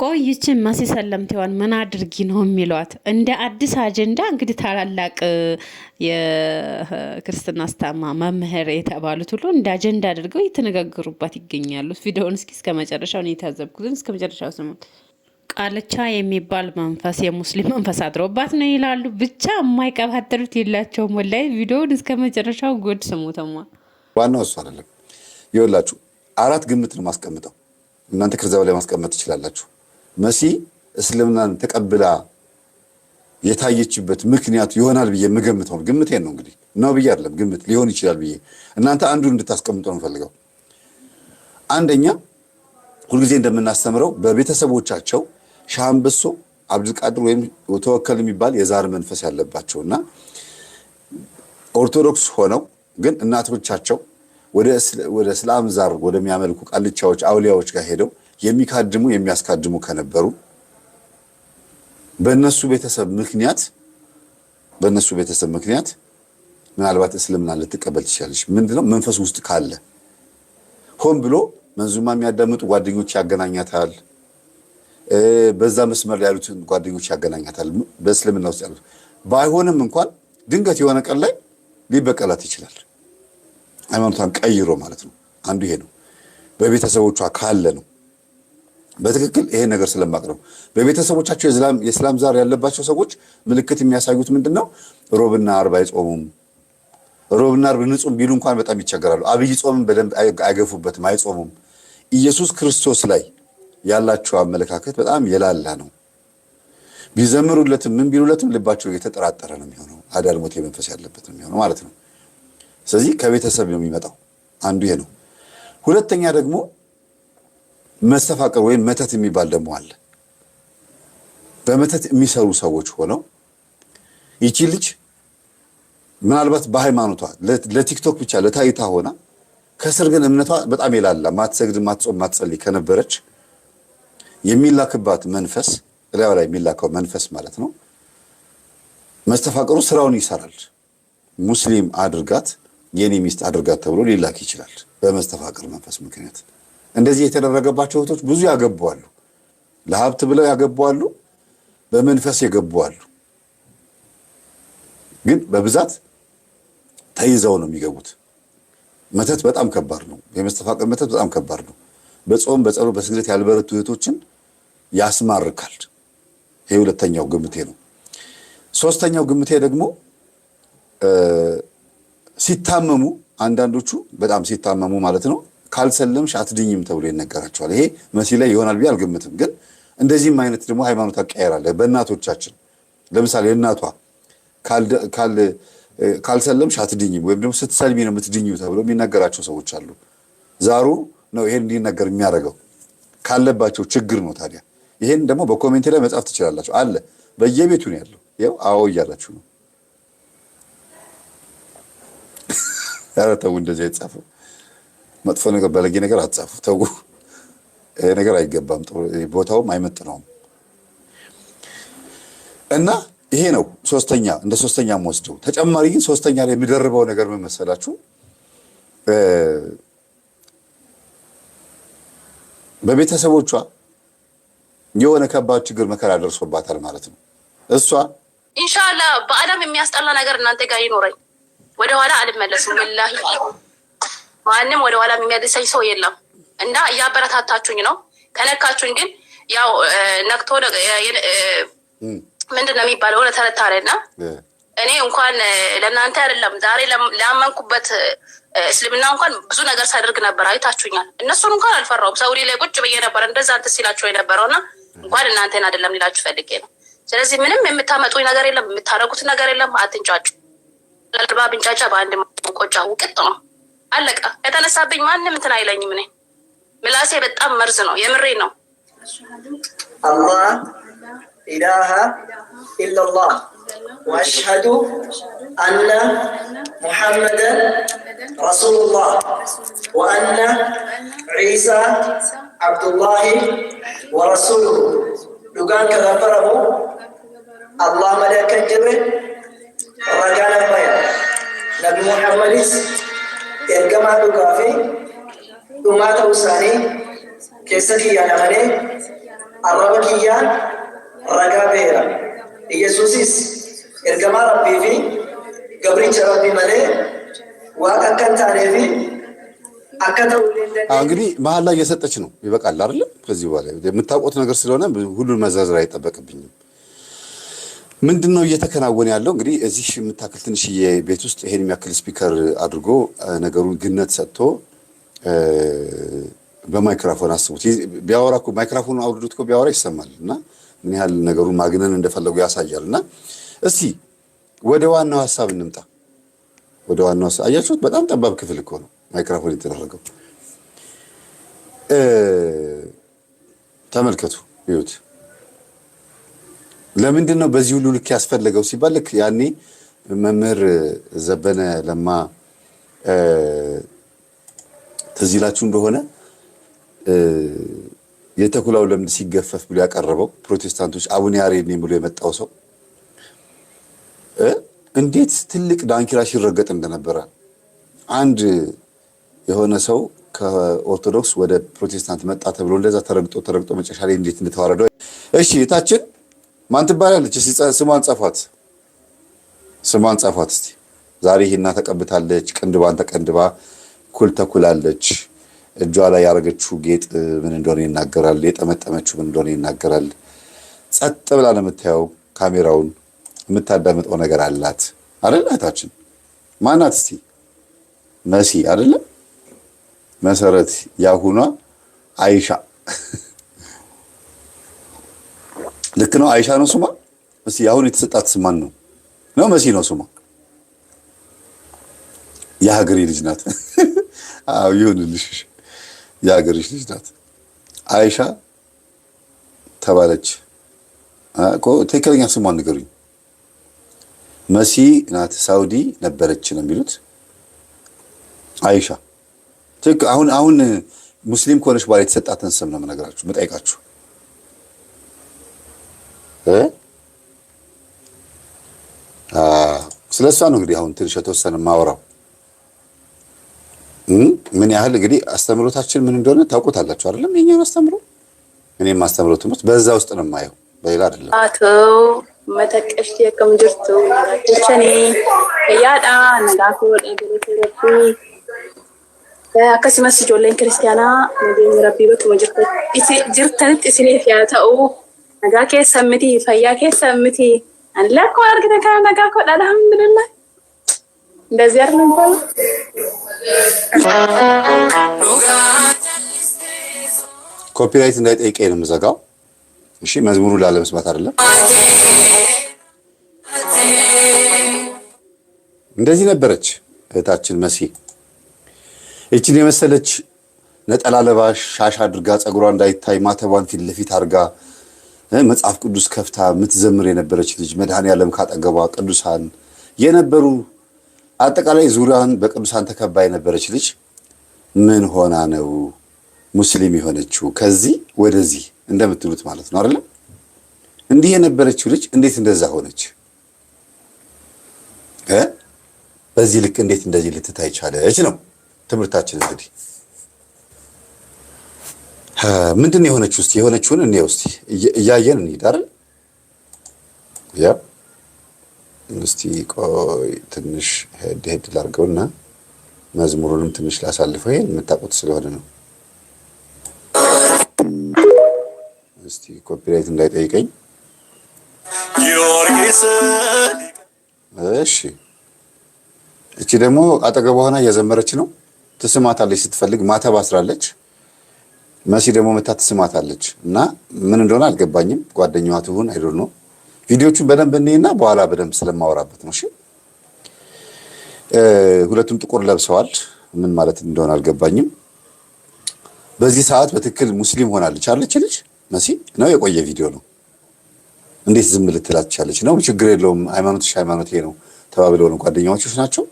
ቆይ ይችን መሲ ሰለምቴዋን ምን አድርጊ ነው የሚሏት? እንደ አዲስ አጀንዳ እንግዲህ ታላላቅ የክርስትና አስተማ መምህር የተባሉት ሁሉ እንደ አጀንዳ አድርገው እየተነጋገሩባት ይገኛሉ። ቪዲዮውን እስከ መጨረሻው ነው የታዘብኩትን። እስከ መጨረሻው ስሙት። ቃልቻ የሚባል መንፈስ የሙስሊም መንፈስ አድሮባት ነው ይላሉ። ብቻ የማይቀባጠሩት የላቸውም። ወላሂ ቪዲዮውን እስከ መጨረሻው ጎድ ስሙተማ። ዋናው እሱ አይደለም። ይኸውላችሁ አራት ግምት ነው ማስቀምጠው። እናንተ ከዛ በላይ ማስቀመጥ ትችላላችሁ። መሲ እስልምናን ተቀብላ የታየችበት ምክንያት ይሆናል ብዬ የምገምተው ግምቴን ነው። እንግዲህ ነው ብዬ አይደለም ግምት ሊሆን ይችላል ብዬ እናንተ አንዱን እንድታስቀምጡ ነው ፈልገው። አንደኛ ሁልጊዜ እንደምናስተምረው በቤተሰቦቻቸው ሻምበሶ አብዱልቃድር ወይም ተወከል የሚባል የዛር መንፈስ ያለባቸውና ኦርቶዶክስ ሆነው ግን እናቶቻቸው ወደ እስላም ዛር ወደሚያመልኩ ቃልቻዎች አውሊያዎች ጋር ሄደው የሚካድሙ የሚያስካድሙ ከነበሩ በእነሱ ቤተሰብ ምክንያት ምናልባት እስልምና ልትቀበል ትችላለች። ምንድነው መንፈስ ውስጥ ካለ ሆን ብሎ መንዙማ የሚያዳምጡ ጓደኞች ያገናኛታል። በዛ መስመር ላይ ያሉትን ጓደኞች ያገናኛታል። በእስልምና ውስጥ ያሉት ባይሆንም እንኳን ድንገት የሆነ ቀን ላይ ሊበቀላት ይችላል። ሃይማኖቷን ቀይሮ ማለት ነው። አንዱ ይሄ ነው። በቤተሰቦቿ ካለ ነው። በትክክል ይሄ ነገር ስለማቅረብ በቤተሰቦቻቸው የእስላም ዛር ያለባቸው ሰዎች ምልክት የሚያሳዩት ምንድነው? ሮብና አርብ አይጾሙም። ሮብና አርብ ንጹም ቢሉ እንኳን በጣም ይቸገራሉ። አብይ ጾምን በደንብ አይገፉበትም፣ አይጾሙም። ኢየሱስ ክርስቶስ ላይ ያላቸው አመለካከት በጣም የላላ ነው። ቢዘምሩለትም ምን ቢሉለትም ልባቸው የተጠራጠረ ነው የሚሆነው። አዳልሞት መንፈስ ያለበት ነው የሚሆነው ማለት ነው። ስለዚህ ከቤተሰብ ነው የሚመጣው። አንዱ ይሄ ነው። ሁለተኛ ደግሞ መስተፋቅር ወይም መተት የሚባል ደግሞ አለ። በመተት የሚሰሩ ሰዎች ሆነው ይቺ ልጅ ምናልባት በሃይማኖቷ ለቲክቶክ ብቻ ለታይታ ሆና ከስር ግን እምነቷ በጣም የላላ ማትሰግድ ማትጾም ማትጸልይ ከነበረች የሚላክባት መንፈስ ላይዋ ላይ የሚላከው መንፈስ ማለት ነው መስተፋቅሩ ስራውን ይሰራል። ሙስሊም አድርጋት የኔ ሚስት አድርጋት ተብሎ ሊላክ ይችላል። በመስተፋቅር መንፈስ ምክንያት እንደዚህ የተደረገባቸው እህቶች ብዙ ያገቡአሉ። ለሀብት ብለው ያገቡአሉ፣ በመንፈስ የገቡአሉ። ግን በብዛት ተይዘው ነው የሚገቡት። መተት በጣም ከባድ ነው። የመስተፋቅር መተት በጣም ከባድ ነው። በጾም በጸሎት በስግደት ያልበረቱ እህቶችን ያስማርካል። ይሄ ሁለተኛው ግምቴ ነው። ሶስተኛው ግምቴ ደግሞ ሲታመሙ አንዳንዶቹ በጣም ሲታመሙ ማለት ነው ካልሰለምሽ አትድኝም ተብሎ ይነገራቸዋል። ይሄ መሲ ላይ ይሆናል ብዬ አልገምትም። ግን እንደዚህም አይነት ደግሞ ሃይማኖት አቀያየራለ። በእናቶቻችን ለምሳሌ እናቷ ካልሰለምሽ አትድኝም ወይም ደግሞ ስትሰልሚ ነው የምትድኝው ተብሎ የሚነገራቸው ሰዎች አሉ። ዛሩ ነው ይሄን እንዲነገር የሚያደርገው ካለባቸው ችግር ነው። ታዲያ ይሄን ደግሞ በኮሜንት ላይ መጻፍ ትችላላችሁ። አለ በየቤቱ ነው ያለው። ያው አዎ እያላችሁ ነው። ተው እንደዚህ አይጻፈው። መጥፎ ነገር ባለጌ ነገር አትጻፉ። ተው ይሄ ነገር አይገባም። ጥሩ ቦታውም አይመጥነውም። እና ይሄ ነው እንደ ሶስተኛ ወስደው ተጨማሪ ግን ሶስተኛ ላይ የሚደርበው ነገር ምን መሰላችሁ? በቤተሰቦቿ የሆነ ከባድ ችግር መከራ ደርሶባታል ማለት ነው። እሷ ኢንሻአላህ በአለም የሚያስጠላ ነገር እናንተ ጋር ይኖረኝ ወደ ኋላ አልመለስም። ወላሂ ማንንም ወደ ኋላ የሚመልሰኝ ሰው የለም። እና እያበረታታችሁኝ ነው። ከነካችሁኝ ግን ያው ነክቶ ምንድነው የሚባለው ለተረታረና እኔ እንኳን ለእናንተ አይደለም ዛሬ ላመንኩበት እስልምና እንኳን ብዙ ነገር ሳደርግ ነበር። አይታችሁኛል። እነሱን እንኳን አልፈራውም። ሰውሪ ላይ ቁጭ ብዬ ነበር እንደዛ አንተ ሲላችሁ የነበረውና እንኳን እናንተን አይደለም ሊላችሁ ፈልጌ ነው። ስለዚህ ምንም የምታመጡኝ ነገር የለም፣ የምታረጉት ነገር የለም። አትንጫጩ። ለልባ ብንጫጫ በአንድ ቆጫ ውቅጥ ነው። አለቀ። የተነሳብኝ ማንም እንትን አይለኝም። እኔ ምላሴ በጣም መርዝ ነው። የምሬ ነው። አላህ ኢላሃ ኢላላህ ወአሽሀዱ አነ ሙሐመደን ረሱሉላህ ወአነ ዒሳ አብዱላሂ ወረሱሉሁ ዱጋን ከነበረው አላህ መለከት ጅብሪል ረጋና ባያ ነቢ ሙሐመድስ ergamaa dhugaa fi dhumaata isaanii keessatti yaadamanii الربكيان رقابيرا يسوسيس إرجما ربي في قبري ربي ملئ وأكن تعرفي أكتر እንግዲህ መሀል ላይ እየሰጠች ነው። ይበቃል አይደል? ከዚህ በኋላ የምታውቁት ነገር ስለሆነ ሁሉን መዘርዘር አይጠበቅብኝም። ምንድነው እየተከናወነ ያለው? እንግዲህ እዚህ የምታክል ትንሽዬ ቤት ውስጥ ይሄን የሚያክል ስፒከር አድርጎ ነገሩን ግነት ሰጥቶ በማይክሮፎን አስቡት። ቢያወራ እኮ ማይክሮፎኑን አውርዱት እኮ ቢያወራ ይሰማል። እና ምን ያህል ነገሩን ማግነን እንደፈለጉ ያሳያል። እና እስቲ ወደ ዋናው ሐሳብ እንምጣ። ወደ ዋናው ሐሳብ አያችሁት? በጣም ጠባብ ክፍል እኮ ነው ማይክሮፎን የተደረገው። ተመልከቱ፣ ይሁት ለምንድን ነው በዚህ ሁሉ ልክ ያስፈልገው ሲባል ልክ ያኔ መምህር ዘበነ ለማ ትዝ ይላችሁ እንደሆነ የተኩላው ለምድ ሲገፈፍ ብሎ ያቀረበው ፕሮቴስታንቶች አቡነ ያሬድ ነኝ ብሎ የመጣው ሰው እንዴት ትልቅ ዳንኪራ ሲረገጥ እንደነበረ አንድ የሆነ ሰው ከኦርቶዶክስ ወደ ፕሮቴስታንት መጣ ተብሎ እንደዛ ተረግጦ መጨረሻ ላይ እንዴት እንደተዋረደው። እሺ የታችን ማን ትባላለች? እስቲ ስሟን ጻፏት፣ ስሟን ጻፏት እስቲ። ዛሬ ሂና ተቀብታለች፣ ቅንድባን ተቀንድባ ኩል ተኩላለች። እጇ ላይ ያረገችው ጌጥ ምን እንደሆነ ይናገራል፣ የጠመጠመችው ምን እንደሆነ ይናገራል። ጸጥ ብላ ነው የምታየው ካሜራውን፣ የምታዳምጠው ነገር አላት አይደል? እህታችን ማናት እስቲ? መሲ አይደለ? መሰረት ያሁኗ አይሻ ልክ ነው። አይሻ ነው ስሟ። እስቲ አሁን የተሰጣት ስማን ነው መሲ ነው ስሟ። የሀገሬ ልጅ ናት። አዎ ይሁንልሽ፣ የሀገሬሽ ልጅ ናት። አይሻ ተባለች እኮ። ትክክለኛ ስሟን ንገሩኝ። መሲ ናት። ሳውዲ ነበረች ነው የሚሉት። አይሻ አሁን ሙስሊም ከሆነች በኋላ የተሰጣትን ስም ነው የምነግራችሁ የምጠይቃችሁ። ስለሷ ነው እንግዲህ አሁን ትንሽ የተወሰነ ማወራው። ምን ያህል እንግዲህ አስተምሮታችን ምን እንደሆነ ታውቁታላችሁ አይደለም? የኛውን አስተምሮ እኔም ማስተምሮ ትምህርት በዛ ውስጥ ነው የማየው፣ በሌላ አይደለም። አቶ መተቀሽቲ ከምጅርቱ እቸኔ ያዳ ነጋኮ ደገረቱ akkasumas ijoolleen kiristaanaa nageenya rabbii bakkuma jirtanitti isiniif yaa ta'u nagaa keessan miti fayyaa keessan miti anillee akkuma argite kana nagaa kodha alhamdulillah እንደዚህ አይደል እንኳን ኮፒራይት እንዳይጠይቀኝ ነው የምዘጋው። እሺ መዝሙሩ ላለመስማት አይደለም። እንደዚህ ነበረች እህታችን መሲ። እቺን የመሰለች ነጠላ ለባሽ ሻሽ አድርጋ ጸጉሯ እንዳይታይ ማተቧን ፊት ለፊት አድርጋ መጽሐፍ ቅዱስ ከፍታ የምትዘምር የነበረች ልጅ፣ መድኃኔዓለም ካጠገቧ ቅዱሳን የነበሩ አጠቃላይ ዙሪያውን በቅዱሳን ተከባ የነበረች ልጅ ምን ሆና ነው ሙስሊም የሆነችው? ከዚህ ወደዚህ እንደምትሉት ማለት ነው አይደል? እንዲህ የነበረችው ልጅ እንዴት እንደዛ ሆነች? በዚህ ልክ እንዴት እንደዚህ ልትታይ ቻለች ነው ትምህርታችን። እንግዲህ ምንድን የሆነችው? እስቲ የሆነችውን እንየው እስቲ እያየን እንሂድ አይደል? ያ እስቲ ቆይ ትንሽ ሄድ ላድርገውና መዝሙሩንም ትንሽ ላሳልፈው። ይሄን የምታውቁት ስለሆነ ነው። እስቲ ኮፒራይት እንዳይጠይቀኝ። እሺ እቺ ደግሞ አጠገቧ ሆና እየዘመረች ነው። ትስማታለች ስትፈልግ፣ ማተብ አስራለች። መሲ ደግሞ መታ ትስማታለች። እና ምን እንደሆነ አልገባኝም። ጓደኛዋ ትሁን አይዶል ነው። ቪዲዮቹን በደንብ እንይና በኋላ በደንብ ስለማወራበት ነው። እሺ ሁለቱም ጥቁር ለብሰዋል። ምን ማለት እንደሆነ አልገባኝም። በዚህ ሰዓት በትክክል ሙስሊም ሆናለች አለች ልጅ መሲ ነው። የቆየ ቪዲዮ ነው። እንዴት ዝም ልትላት ቻለች? ነው ችግር የለውም ሃይማኖትሽ ሃይማኖቴ ነው ተባብለው ነው ጓደኛዎችሽ ናቸው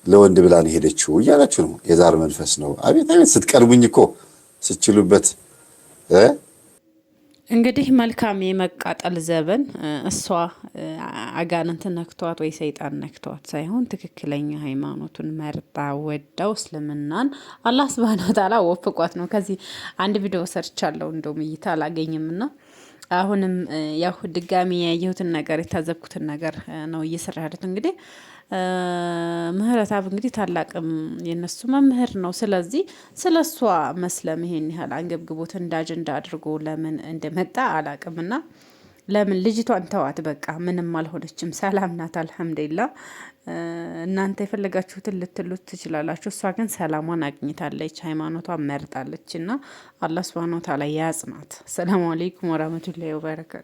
ለወንድ ብላን ሄደችው እያላችሁ ነው። የዛር መንፈስ ነው። አቤት አቤት ስትቀርቡኝ እኮ ስችሉበት እንግዲህ መልካም የመቃጠል ዘበን እሷ አጋንንት ነክቷት ወይ ሰይጣን ነክቷት ሳይሆን ትክክለኛ ሃይማኖቱን መርጣ ወዳው እስልምናን አላህ ሱብሃነሁ ወተዓላ ወፍቋት ነው። ከዚህ አንድ ቪዲዮ ሰርቻለሁ፣ እንደውም እይታ አላገኝም እና አሁንም ያው ድጋሚ ያየሁትን ነገር የታዘብኩትን ነገር ነው እየሰራ ያሉት። እንግዲህ ምህረተአብ እንግዲህ ታላቅም የነሱ መምህር ነው። ስለዚህ ስለ እሷ መስለም ይሄን ያህል አንገብግቦት እንደ አጀንዳ አድርጎ ለምን እንደመጣ አላቅምና ለምን ልጅቷን ተዋት፣ በቃ ምንም አልሆነችም፣ ሰላም ናት፣ አልሐምዱሊላ። እናንተ የፈለጋችሁትን ልትሉት ትችላላችሁ። እሷ ግን ሰላሟን አግኝታለች፣ ሃይማኖቷን መርጣለች እና አላህ ሱብሃነሁ ወተዓላ ያጽናት። ሰላሙ አለይኩም ወራህመቱላሂ ወበረካቱ።